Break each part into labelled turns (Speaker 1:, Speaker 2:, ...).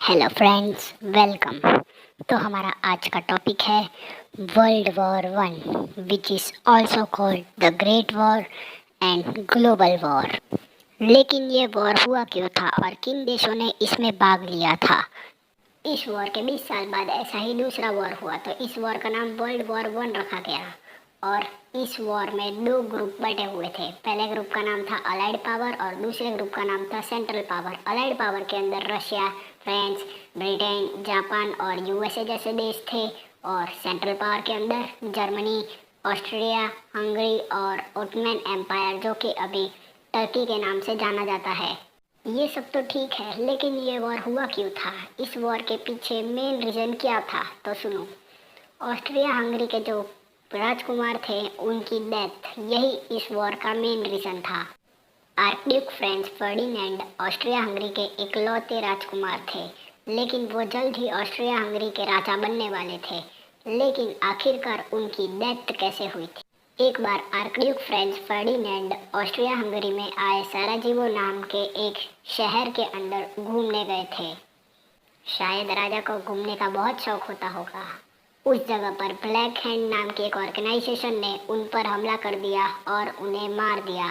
Speaker 1: Hello friends, welcome. तो हमारा आज का टॉपिक है world war 1 which is also called the great war and global war. लेकिन ये वॉर हुआ क्यों था और किन देशों ने इसमें भाग लिया था? इस वॉर के 20 साल बाद ऐसा ही दूसरा वॉर हुआ, तो इस वॉर का नाम वर्ल्ड वॉर 1 रखा गया। और इस वॉर में दो ग्रुप बटे हुए थे। पहले ग्रुप का नाम था अलाइड पावर और दूसरे ग्रुप का नाम था सेंट्रल पावर। अलाइड पावर के अंदर रशिया, फ्रांस, ब्रिटेन, जापान और यूएसए जैसे देश थे। और सेंट्रल पावर के अंदर जर्मनी, ऑस्ट्रिया, हंगरी और ओटोमन एम्पायर, जो कि अभी टर्की के नाम से जाना जाता है। ये सब तो ठीक है, लेकिन ये वॉर हुआ क्यों था? इस वॉर के पीछे मेन रीज़न क्या था? तो सुनो। ऑस्ट्रिया हंगरी के जो राजकुमार थे, उनकी डेथ, यही इस वॉर का मेन रीज़न था। Archduke Franz Ferdinand Austria Hungary के इकलौते राजकुमार थे, लेकिन वो जल्द ही ऑस्ट्रिया हंगरी के राजा बनने वाले थे। लेकिन आखिरकार उनकी डेथ कैसे हुई थी? एक बार archduke Franz Ferdinand Austria Hungary में आए सराजेवो नाम के एक शहर के अंदर घूमने गए थे। शायद राजा को घूमने का बहुत शौक होता होगा। उस जगह पर ब्लैक हैंड नाम की एक ऑर्गेनाइजेशन ने उन पर हमला कर दिया और उन्हें मार दिया।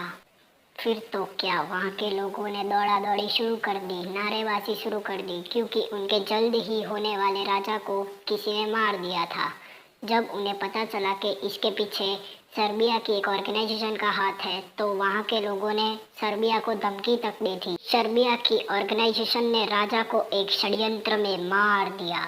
Speaker 1: फिर तो क्या, वहाँ के लोगों ने दौड़ा दौड़ी शुरू कर दी, नारेबाजी शुरू कर दी, क्योंकि उनके जल्द ही होने वाले राजा को किसी ने मार दिया था। जब उन्हें पता चला कि इसके पीछे सर्बिया की एक ऑर्गेनाइजेशन का हाथ है, तो वहाँ के लोगों ने सर्बिया को धमकी तक दी थी। सर्बिया की ऑर्गेनाइजेशन ने राजा को एक षड्यंत्र में मार दिया।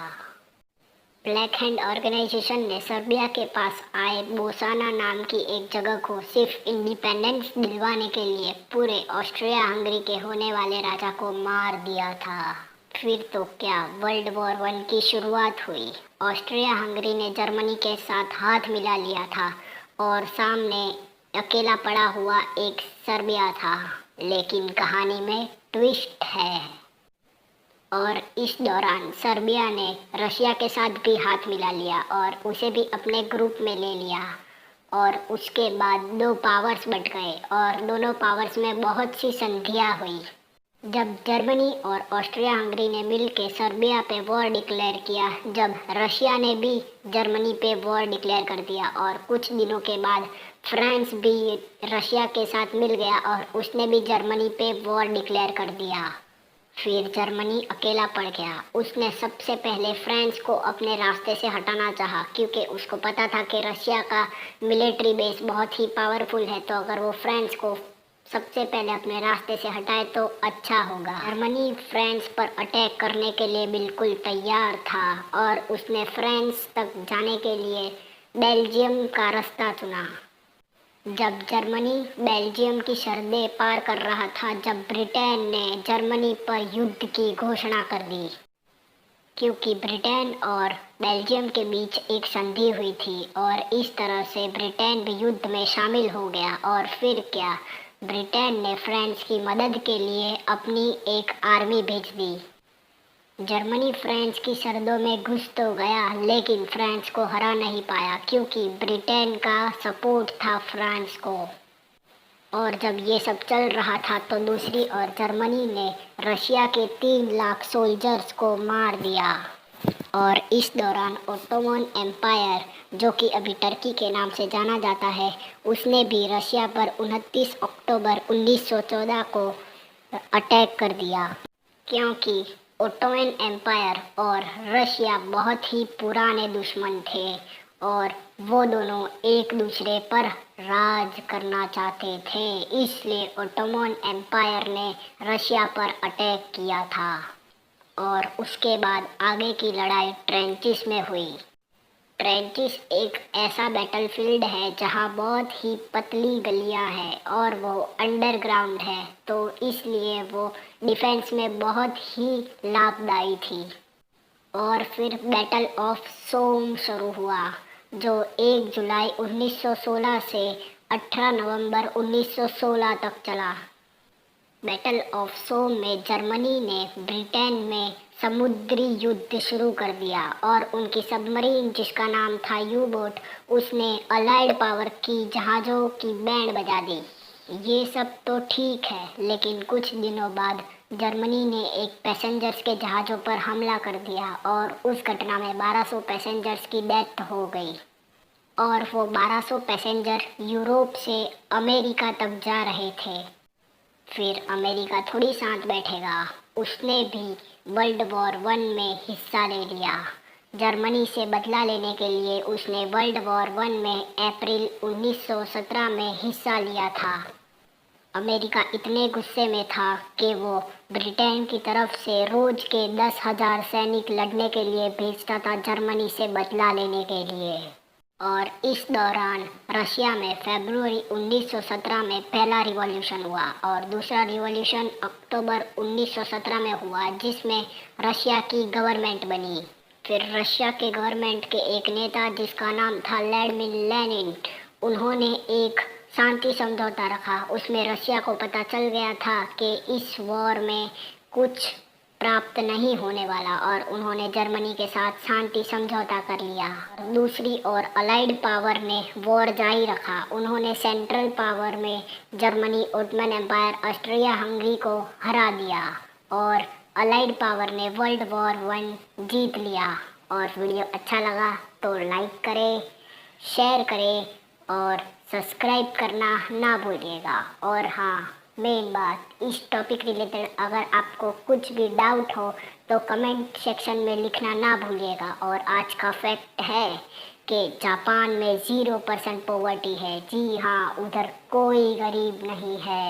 Speaker 1: ब्लैक हैंड ऑर्गेनाइजेशन ने सर्बिया के पास आए बोसाना नाम की एक जगह को सिर्फ इंडिपेंडेंस दिलवाने के लिए पूरे ऑस्ट्रिया हंगरी के होने वाले राजा को मार दिया था। फिर तो क्या, वर्ल्ड वॉर 1 की शुरुआत हुई। ऑस्ट्रिया हंगरी ने जर्मनी के साथ हाथ मिला लिया था और सामने अकेला पड़ा हुआ एक सर्बिया था। लेकिन कहानी में ट्विस्ट है। और इस दौरान सर्बिया ने रशिया के साथ भी हाथ मिला लिया और उसे भी अपने ग्रुप में ले लिया। और उसके बाद दो पावर्स बट गए और दोनों पावर्स में बहुत सी संधियाँ हुई। जब जर्मनी और ऑस्ट्रिया हंगरी ने मिलकर सर्बिया पे वॉर डिक्लेयर किया, जब रशिया ने भी जर्मनी पे वॉर डिक्लेयर कर दिया और कुछ दिनों के बाद फ्रांस भी रशिया के साथ मिल गया और उसने भी जर्मनी पे वॉर डिक्लेयर कर दिया। फिर जर्मनी अकेला पड़ गया। उसने सबसे पहले फ्रांस को अपने रास्ते से हटाना चाहा, क्योंकि उसको पता था कि रशिया का मिलिट्री बेस बहुत ही पावरफुल है, तो अगर वो फ्रांस को सबसे पहले अपने रास्ते से हटाए तो अच्छा होगा। जर्मनी फ्रांस पर अटैक करने के लिए बिल्कुल तैयार था और उसने फ्रांस तक जाने के लिए बेल्जियम का रास्ता चुना। जब जर्मनी बेल्जियम की सरहदें पार कर रहा था, जब ब्रिटेन ने जर्मनी पर युद्ध की घोषणा कर दी, क्योंकि ब्रिटेन और बेल्जियम के बीच एक संधि हुई थी और इस तरह से ब्रिटेन भी युद्ध में शामिल हो गया। और फिर क्या, ब्रिटेन ने फ्रांस की मदद के लिए अपनी एक आर्मी भेज दी। जर्मनी फ्रांस की सरहदों में घुस तो गया, लेकिन फ्रांस को हरा नहीं पाया, क्योंकि ब्रिटेन का सपोर्ट था फ्रांस को। और जब ये सब चल रहा था, तो दूसरी ओर जर्मनी ने रशिया के 3 लाख सोल्जर्स को मार दिया। और इस दौरान ओटोमन एम्पायर, जो कि अभी टर्की के नाम से जाना जाता है, उसने भी रशिया पर 29 अक्टूबर 1914 को अटैक कर दिया। क्योंकि ओटोमन एम्पायर और रशिया बहुत ही पुराने दुश्मन थे और वो दोनों एक दूसरे पर राज करना चाहते थे, इसलिए ओटोमन एम्पायर ने रशिया पर अटैक किया था। और उसके बाद आगे की लड़ाई ट्रेंचिस में हुई। ट्रेंचिस एक ऐसा बैटलफील्ड है जहाँ बहुत ही पतली गलियाँ हैं और वो अंडरग्राउंड है, तो इसलिए वो डिफेंस में बहुत ही लाभदायी थी। और फिर बैटल ऑफ सोम शुरू हुआ, जो 1 जुलाई 1916 से 18 नवंबर 1916 तक चला। बैटल ऑफ सोम में जर्मनी ने ब्रिटेन में समुद्री युद्ध शुरू कर दिया और उनकी सबमरीन, जिसका नाम था यू बोट, उसने अलाइड पावर की जहाज़ों की बैंड बजा दी। ये सब तो ठीक है, लेकिन कुछ दिनों बाद जर्मनी ने एक पैसेंजर्स के जहाज़ों पर हमला कर दिया और उस घटना में 1200 पैसेंजर्स की डेथ हो गई और वो 1200 पैसेंजर यूरोप से अमेरिका तक जा रहे थे। फिर अमेरिका थोड़ी शांत बैठेगा, उसने भी वर्ल्ड वॉर 1 में हिस्सा ले लिया। जर्मनी से बदला लेने के लिए उसने वर्ल्ड वॉर 1 में अप्रैल 1917 में हिस्सा लिया था। अमेरिका इतने गुस्से में था कि वो ब्रिटेन की तरफ से रोज के 10,000 सैनिक लड़ने के लिए भेजता था जर्मनी से बदला लेने के लिए। और इस दौरान रशिया में फरवरी 1917 में पहला रिवॉल्यूशन हुआ और दूसरा रिवॉल्यूशन अक्टूबर 1917 में हुआ, जिसमें रशिया की गवर्नमेंट बनी। फिर रशिया के गवर्नमेंट के एक नेता जिसका नाम था व्लादिमीर लेनिन, उन्होंने एक शांति समझौता रखा। उसमें रशिया को पता चल गया था कि इस वॉर में कुछ प्राप्त नहीं होने वाला और उन्होंने जर्मनी के साथ शांति समझौता कर लिया। दूसरी ओर अलाइड पावर ने वॉर जारी रखा। उन्होंने सेंट्रल पावर में Germany, Ottoman Empire, Austria Hungary को हरा दिया और अलाइड पावर ने वर्ल्ड वॉर 1 जीत लिया। और वीडियो अच्छा लगा तो लाइक करें, शेयर करें और सब्सक्राइब करना ना भूलिएगा। और हाँ, मेन बात, इस टॉपिक रिलेटेड अगर आपको कुछ भी डाउट हो तो कमेंट सेक्शन में लिखना ना भूलिएगा। और आज का फैक्ट है कि जापान में 0% पॉवर्टी है। जी हाँ, उधर कोई गरीब नहीं है।